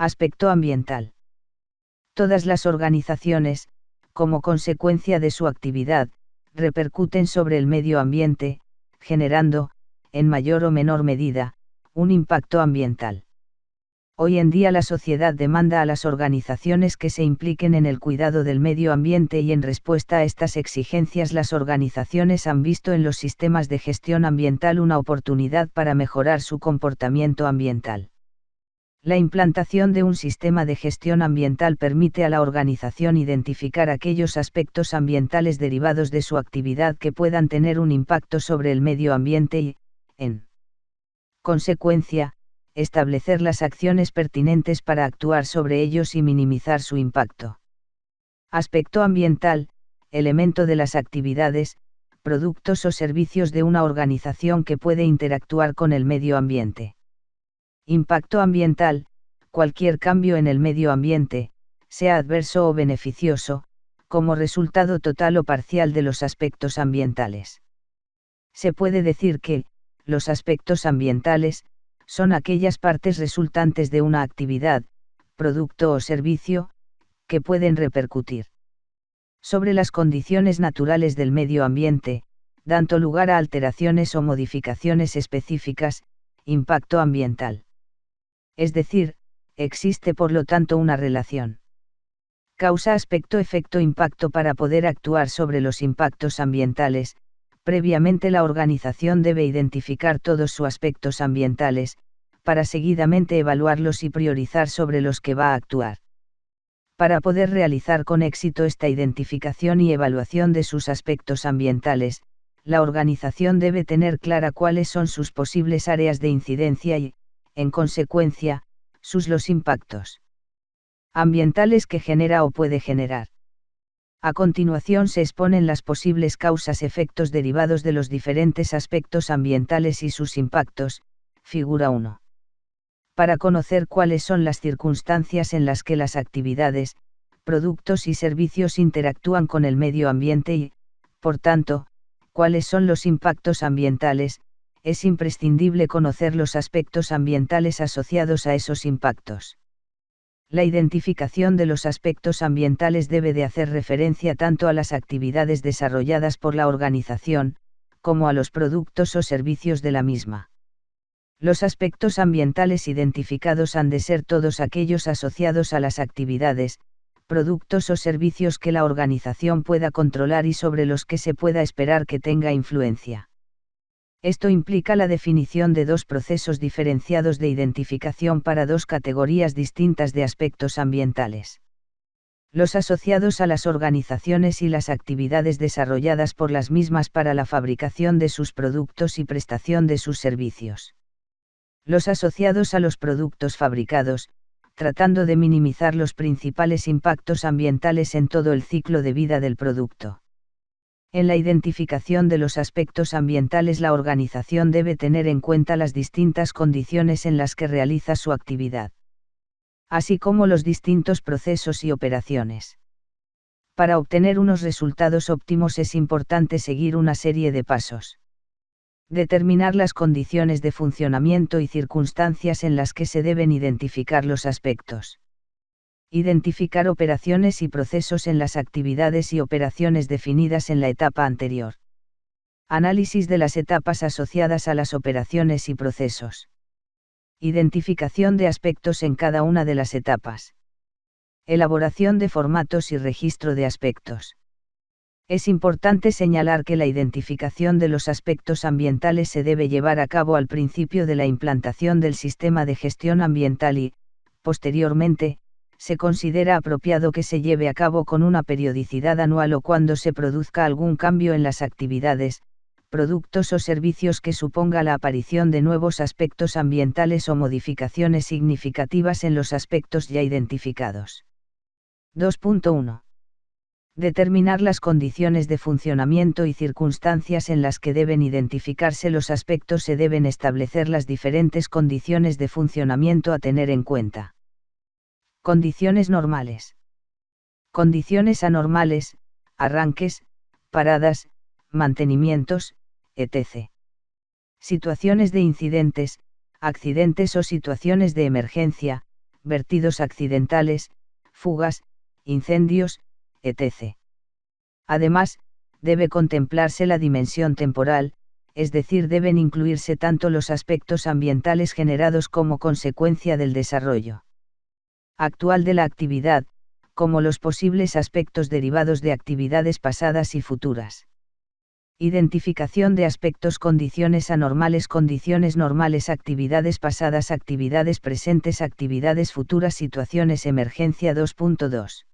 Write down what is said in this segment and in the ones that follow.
Aspecto ambiental. Todas las organizaciones, como consecuencia de su actividad, repercuten sobre el medio ambiente, generando, en mayor o menor medida, un impacto ambiental. Hoy en día la sociedad demanda a las organizaciones que se impliquen en el cuidado del medio ambiente y en respuesta a estas exigencias las organizaciones han visto en los sistemas de gestión ambiental una oportunidad para mejorar su comportamiento ambiental. La implantación de un sistema de gestión ambiental permite a la organización identificar aquellos aspectos ambientales derivados de su actividad que puedan tener un impacto sobre el medio ambiente y, en consecuencia, establecer las acciones pertinentes para actuar sobre ellos y minimizar su impacto. Aspecto ambiental, elemento de las actividades, productos o servicios de una organización que puede interactuar con el medio ambiente. Impacto ambiental, cualquier cambio en el medio ambiente, sea adverso o beneficioso, como resultado total o parcial de los aspectos ambientales. Se puede decir que, los aspectos ambientales, son aquellas partes resultantes de una actividad, producto o servicio, que pueden repercutir sobre las condiciones naturales del medio ambiente, dando lugar a alteraciones o modificaciones específicas, impacto ambiental. Es decir, existe por lo tanto una relación causa aspecto-efecto impacto para poder actuar sobre los impactos ambientales. Previamente la organización debe identificar todos sus aspectos ambientales, para seguidamente evaluarlos y priorizar sobre los que va a actuar. Para poder realizar con éxito esta identificación y evaluación de sus aspectos ambientales, la organización debe tener clara cuáles son sus posibles áreas de incidencia y, en consecuencia, los impactos ambientales que genera o puede generar. A continuación se exponen las posibles causas-efectos derivados de los diferentes aspectos ambientales y sus impactos, figura 1. Para conocer cuáles son las circunstancias en las que las actividades, productos y servicios interactúan con el medio ambiente y, por tanto, cuáles son los impactos ambientales, es imprescindible conocer los aspectos ambientales asociados a esos impactos. La identificación de los aspectos ambientales debe de hacer referencia tanto a las actividades desarrolladas por la organización, como a los productos o servicios de la misma. Los aspectos ambientales identificados han de ser todos aquellos asociados a las actividades, productos o servicios que la organización pueda controlar y sobre los que se pueda esperar que tenga influencia. Esto implica la definición de dos procesos diferenciados de identificación para dos categorías distintas de aspectos ambientales. Los asociados a las organizaciones y las actividades desarrolladas por las mismas para la fabricación de sus productos y prestación de sus servicios. Los asociados a los productos fabricados, tratando de minimizar los principales impactos ambientales en todo el ciclo de vida del producto. En la identificación de los aspectos ambientales la organización debe tener en cuenta las distintas condiciones en las que realiza su actividad, así como los distintos procesos y operaciones. Para obtener unos resultados óptimos es importante seguir una serie de pasos. Determinar las condiciones de funcionamiento y circunstancias en las que se deben identificar los aspectos. Identificar operaciones y procesos en las actividades y operaciones definidas en la etapa anterior. Análisis de las etapas asociadas a las operaciones y procesos. Identificación de aspectos en cada una de las etapas. Elaboración de formatos y registro de aspectos. Es importante señalar que la identificación de los aspectos ambientales se debe llevar a cabo al principio de la implantación del sistema de gestión ambiental y, posteriormente, se considera apropiado que se lleve a cabo con una periodicidad anual o cuando se produzca algún cambio en las actividades, productos o servicios que suponga la aparición de nuevos aspectos ambientales o modificaciones significativas en los aspectos ya identificados. 2.1. Determinar las condiciones de funcionamiento y circunstancias en las que deben identificarse los aspectos. Se deben establecer las diferentes condiciones de funcionamiento a tener en cuenta. Condiciones normales. Condiciones anormales, arranques, paradas, mantenimientos, etc. Situaciones de incidentes, accidentes o situaciones de emergencia, vertidos accidentales, fugas, incendios, etc. Además, debe contemplarse la dimensión temporal, es decir, deben incluirse tanto los aspectos ambientales generados como consecuencia del desarrollo actual de la actividad, como los posibles aspectos derivados de actividades pasadas y futuras. Identificación de aspectos: condiciones anormales, condiciones normales, actividades pasadas, actividades presentes, actividades futuras, situaciones emergencia. 2.2.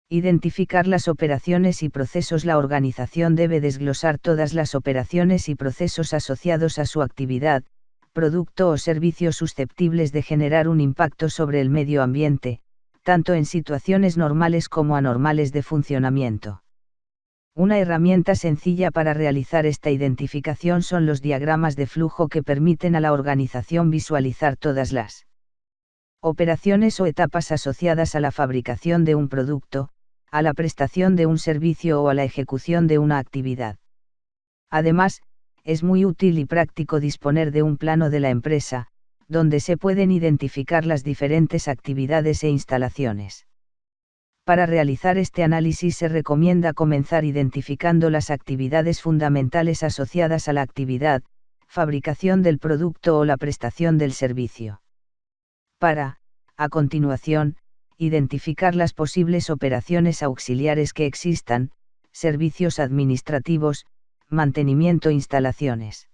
Identificar las operaciones y procesos. La organización debe desglosar todas las operaciones y procesos asociados a su actividad, producto o servicio susceptibles de generar un impacto sobre el medio ambiente, tanto en situaciones normales como anormales de funcionamiento. Una herramienta sencilla para realizar esta identificación son los diagramas de flujo, que permiten a la organización visualizar todas las operaciones o etapas asociadas a la fabricación de un producto, a la prestación de un servicio o a la ejecución de una actividad. Además, es muy útil y práctico disponer de un plano de la empresa, donde se pueden identificar las diferentes actividades e instalaciones. Para realizar este análisis se recomienda comenzar identificando las actividades fundamentales asociadas a la actividad, fabricación del producto o la prestación del servicio. Para, a continuación, identificar las posibles operaciones auxiliares que existan, servicios administrativos, mantenimiento, instalaciones.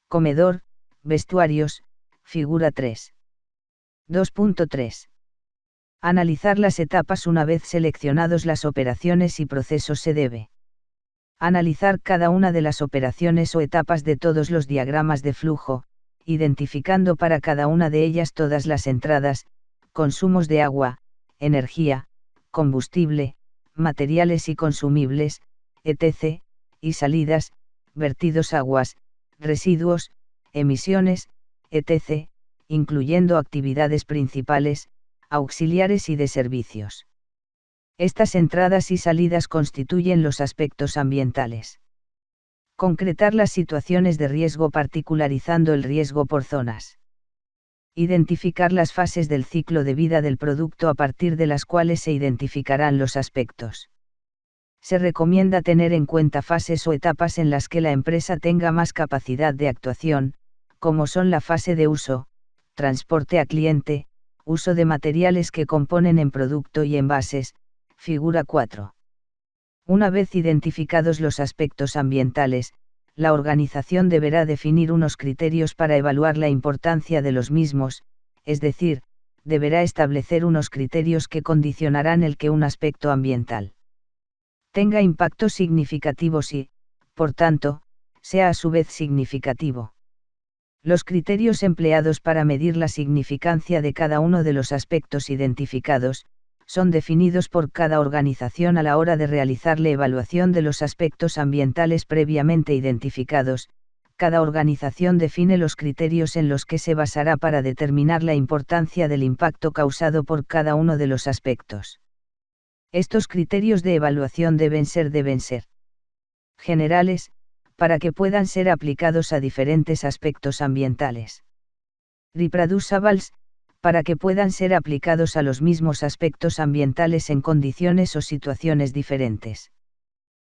Comedor, vestuarios, figura 3. 2.3. Analizar las etapas. Una vez seleccionados las operaciones y procesos, se debe analizar cada una de las operaciones o etapas de todos los diagramas de flujo, identificando para cada una de ellas todas las entradas, consumos de agua, energía, combustible, materiales y consumibles, etc., y salidas, vertidos, aguas, residuos, emisiones, etc., incluyendo actividades principales, auxiliares y de servicios. Estas entradas y salidas constituyen los aspectos ambientales. Concretar las situaciones de riesgo, particularizando el riesgo por zonas. Identificar las fases del ciclo de vida del producto, a partir de las cuales se identificarán los aspectos. Se recomienda tener en cuenta fases o etapas en las que la empresa tenga más capacidad de actuación, como son la fase de uso, transporte a cliente, uso de materiales que componen en producto y envases, figura 4. Una vez identificados los aspectos ambientales, la organización deberá definir unos criterios para evaluar la importancia de los mismos, es decir, deberá establecer unos criterios que condicionarán el que un aspecto ambiental tenga impactos significativos y, por tanto, sea a su vez significativo. Los criterios empleados para medir la significancia de cada uno de los aspectos identificados, son definidos por cada organización a la hora de realizar la evaluación de los aspectos ambientales previamente identificados. Cada organización define los criterios en los que se basará para determinar la importancia del impacto causado por cada uno de los aspectos. Estos criterios de evaluación deben ser generales, para que puedan ser aplicados a diferentes aspectos ambientales. Reproducibles, para que puedan ser aplicados a los mismos aspectos ambientales en condiciones o situaciones diferentes.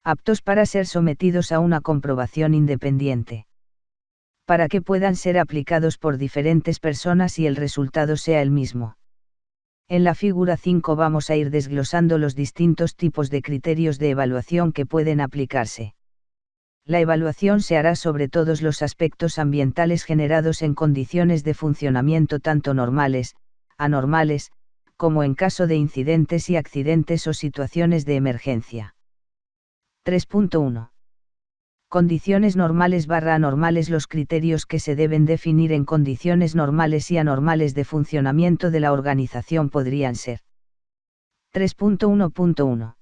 Aptos para ser sometidos a una comprobación independiente. Para que puedan ser aplicados por diferentes personas y el resultado sea el mismo. En la figura 5 vamos a ir desglosando los distintos tipos de criterios de evaluación que pueden aplicarse. La evaluación se hará sobre todos los aspectos ambientales generados en condiciones de funcionamiento tanto normales, anormales, como en caso de incidentes y accidentes o situaciones de emergencia. 3.1. Condiciones normales / anormales. Los criterios que se deben definir en condiciones normales y anormales de funcionamiento de la organización podrían ser. 3.1.1.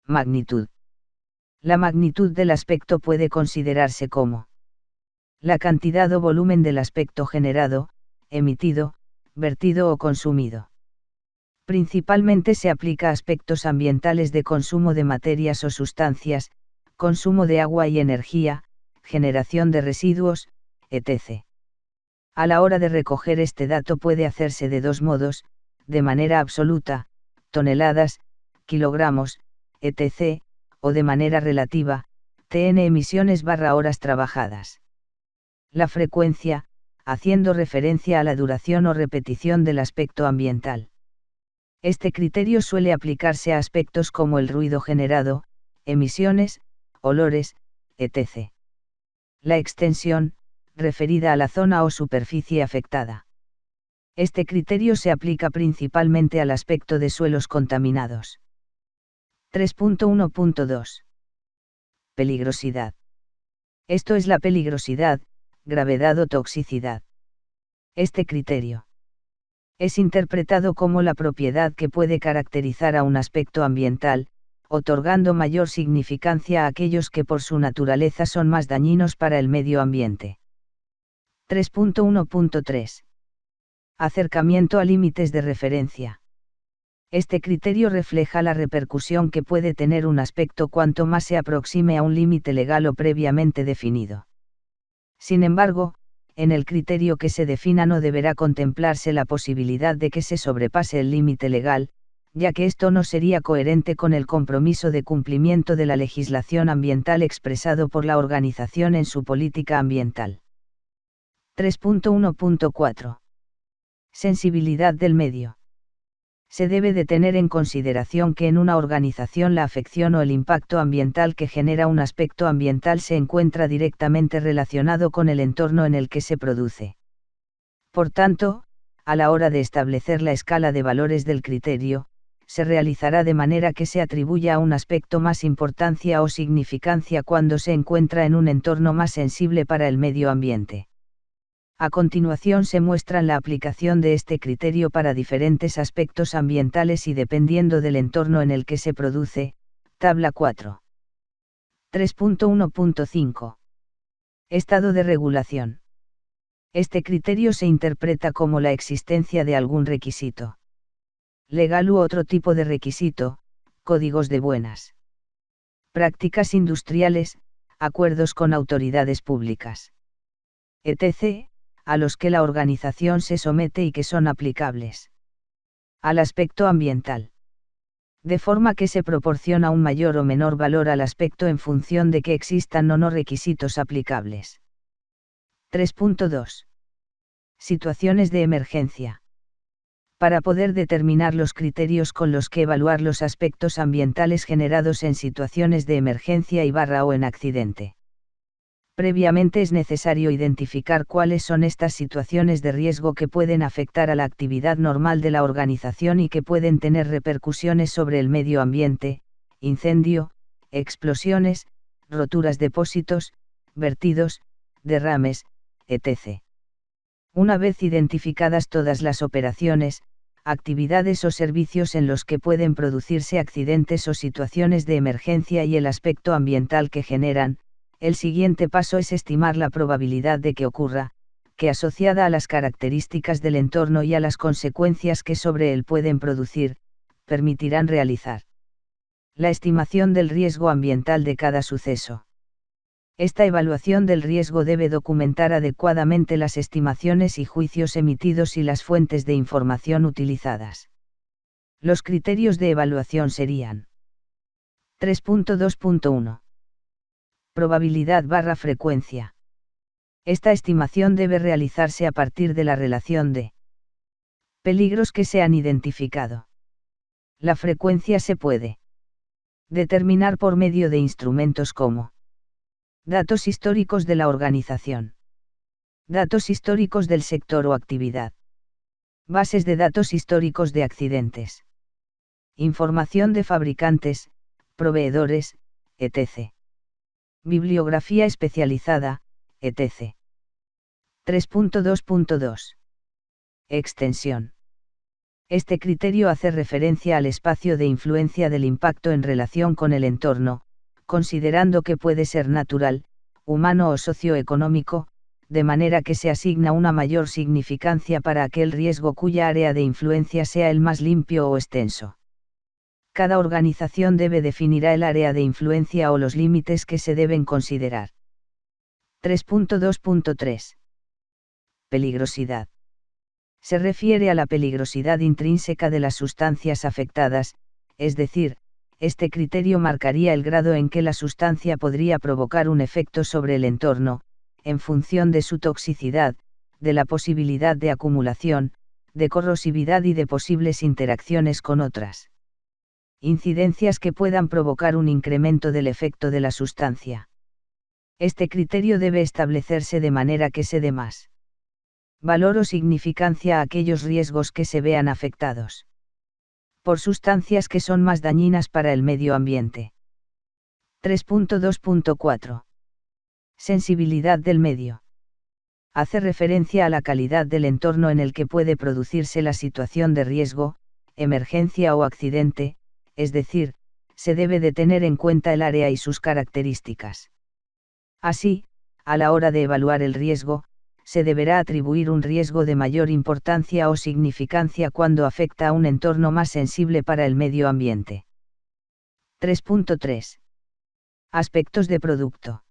Magnitud. La magnitud del aspecto puede considerarse como la cantidad o volumen del aspecto generado, emitido, vertido o consumido. Principalmente se aplica a aspectos ambientales de consumo de materias o sustancias, consumo de agua y energía, generación de residuos, etc. A la hora de recoger este dato puede hacerse de dos modos, de manera absoluta, toneladas, kilogramos, etc., o de manera relativa, TN emisiones/horas trabajadas. La frecuencia, haciendo referencia a la duración o repetición del aspecto ambiental. Este criterio suele aplicarse a aspectos como el ruido generado, emisiones, olores, etc. La extensión, referida a la zona o superficie afectada. Este criterio se aplica principalmente al aspecto de suelos contaminados. 3.1.2. Peligrosidad. Esto es la peligrosidad, gravedad o toxicidad. Este criterio es interpretado como la propiedad que puede caracterizar a un aspecto ambiental, otorgando mayor significancia a aquellos que por su naturaleza son más dañinos para el medio ambiente. 3.1.3. Acercamiento a límites de referencia. Este criterio refleja la repercusión que puede tener un aspecto cuanto más se aproxime a un límite legal o previamente definido. Sin embargo, en el criterio que se defina no deberá contemplarse la posibilidad de que se sobrepase el límite legal, ya que esto no sería coherente con el compromiso de cumplimiento de la legislación ambiental expresado por la organización en su política ambiental. 3.1.4. Sensibilidad del medio. Se debe de tener en consideración que en una organización la afección o el impacto ambiental que genera un aspecto ambiental se encuentra directamente relacionado con el entorno en el que se produce. Por tanto, a la hora de establecer la escala de valores del criterio, se realizará de manera que se atribuya a un aspecto más importancia o significancia cuando se encuentra en un entorno más sensible para el medio ambiente. A continuación se muestran la aplicación de este criterio para diferentes aspectos ambientales y dependiendo del entorno en el que se produce, tabla 4. 3.1.5. Estado de regulación. Este criterio se interpreta como la existencia de algún requisito legal u otro tipo de requisito, códigos de buenas prácticas industriales, acuerdos con autoridades públicas, etc., a los que la organización se somete y que son aplicables al aspecto ambiental. De forma que se proporciona un mayor o menor valor al aspecto en función de que existan o no requisitos aplicables. 3.2. Situaciones de emergencia. Para poder determinar los criterios con los que evaluar los aspectos ambientales generados en situaciones de emergencia o en accidente. Previamente es necesario identificar cuáles son estas situaciones de riesgo que pueden afectar a la actividad normal de la organización y que pueden tener repercusiones sobre el medio ambiente, incendio, explosiones, roturas de depósitos, vertidos, derrames, etc. Una vez identificadas todas las operaciones, actividades o servicios en los que pueden producirse accidentes o situaciones de emergencia y el aspecto ambiental que generan, el siguiente paso es estimar la probabilidad de que ocurra, que asociada a las características del entorno y a las consecuencias que sobre él pueden producir, permitirán realizar la estimación del riesgo ambiental de cada suceso. Esta evaluación del riesgo debe documentar adecuadamente las estimaciones y juicios emitidos y las fuentes de información utilizadas. Los criterios de evaluación serían: 3.2.1. Probabilidad/frecuencia. Esta estimación debe realizarse a partir de la relación de peligros que se han identificado. La frecuencia se puede determinar por medio de instrumentos como datos históricos de la organización, datos históricos del sector o actividad, bases de datos históricos de accidentes, información de fabricantes, proveedores, etc. Bibliografía especializada, etc. 3.2.2. Extensión. Este criterio hace referencia al espacio de influencia del impacto en relación con el entorno, considerando que puede ser natural, humano o socioeconómico, de manera que se asigna una mayor significancia para aquel riesgo cuya área de influencia sea el más limpio o extenso. Cada organización definirá el área de influencia o los límites que se deben considerar. 3.2.3. Peligrosidad. Se refiere a la peligrosidad intrínseca de las sustancias afectadas, es decir, este criterio marcaría el grado en que la sustancia podría provocar un efecto sobre el entorno, en función de su toxicidad, de la posibilidad de acumulación, de corrosividad y de posibles interacciones con otras incidencias que puedan provocar un incremento del efecto de la sustancia. Este criterio debe establecerse de manera que se dé más valor o significancia a aquellos riesgos que se vean afectados por sustancias que son más dañinas para el medio ambiente. 3.2.4. Sensibilidad del medio. Hace referencia a la calidad del entorno en el que puede producirse la situación de riesgo, emergencia o accidente, es decir, se debe de tener en cuenta el área y sus características. Así, a la hora de evaluar el riesgo, se deberá atribuir un riesgo de mayor importancia o significancia cuando afecta a un entorno más sensible para el medio ambiente. 3.3. Aspectos de producto.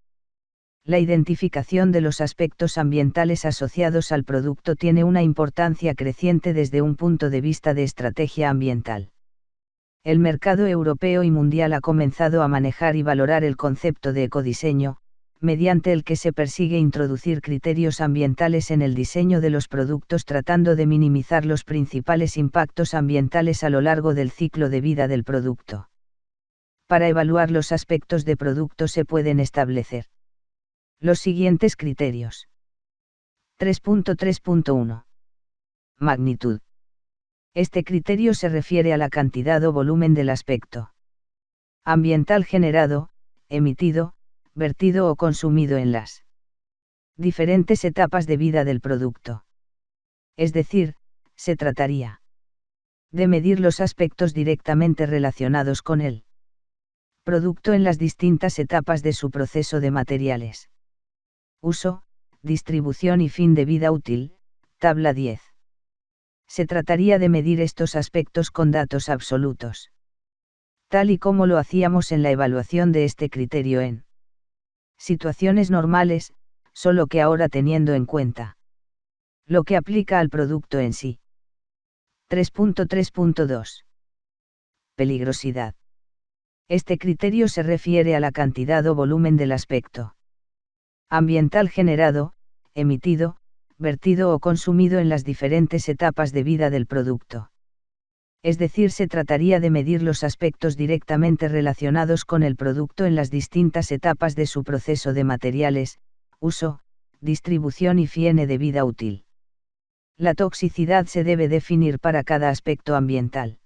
La identificación de los aspectos ambientales asociados al producto tiene una importancia creciente desde un punto de vista de estrategia ambiental. El mercado europeo y mundial ha comenzado a manejar y valorar el concepto de ecodiseño, mediante el que se persigue introducir criterios ambientales en el diseño de los productos tratando de minimizar los principales impactos ambientales a lo largo del ciclo de vida del producto. Para evaluar los aspectos de producto se pueden establecer los siguientes criterios. 3.3.1. Magnitud. Este criterio se refiere a la cantidad o volumen del aspecto ambiental generado, emitido, vertido o consumido en las diferentes etapas de vida del producto. Es decir, se trataría de medir los aspectos directamente relacionados con el producto en las distintas etapas de su proceso de materiales, uso, distribución y fin de vida útil, tabla 10. Se trataría de medir estos aspectos con datos absolutos, tal y como lo hacíamos en la evaluación de este criterio en situaciones normales, solo que ahora teniendo en cuenta lo que aplica al producto en sí. 3.3.2. Peligrosidad. Este criterio se refiere a la cantidad o volumen del aspecto ambiental generado, emitido, vertido o consumido en las diferentes etapas de vida del producto. Es decir, se trataría de medir los aspectos directamente relacionados con el producto en las distintas etapas de su proceso de materiales, uso, distribución y fin de vida útil. La toxicidad se debe definir para cada aspecto ambiental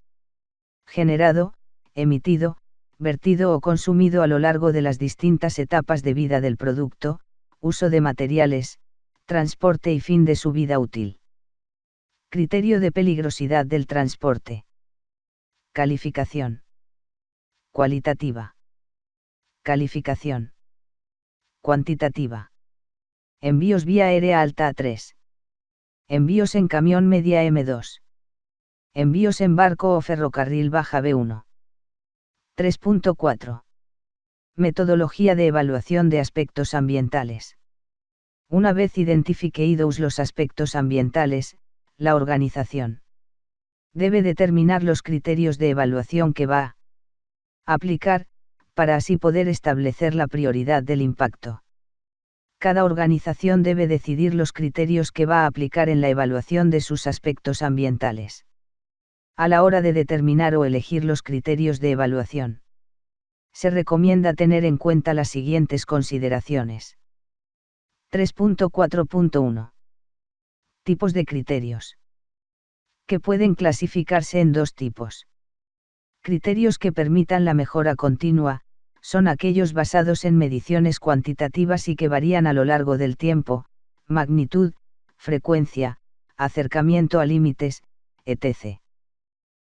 generado, emitido, vertido o consumido a lo largo de las distintas etapas de vida del producto, uso de materiales, transporte y fin de su vida útil. Criterio de peligrosidad del transporte. Calificación cualitativa. Calificación cuantitativa. Envíos vía aérea alta A3. Envíos en camión media M2. Envíos en barco o ferrocarril baja B1. 3.4. Metodología de evaluación de aspectos ambientales. Una vez identificados los aspectos ambientales, la organización debe determinar los criterios de evaluación que va a aplicar, para así poder establecer la prioridad del impacto. Cada organización debe decidir los criterios que va a aplicar en la evaluación de sus aspectos ambientales. A la hora de determinar o elegir los criterios de evaluación, se recomienda tener en cuenta las siguientes consideraciones. 3.4.1. Tipos de criterios, que pueden clasificarse en dos tipos. Criterios que permitan la mejora continua, son aquellos basados en mediciones cuantitativas y que varían a lo largo del tiempo, magnitud, frecuencia, acercamiento a límites, etc.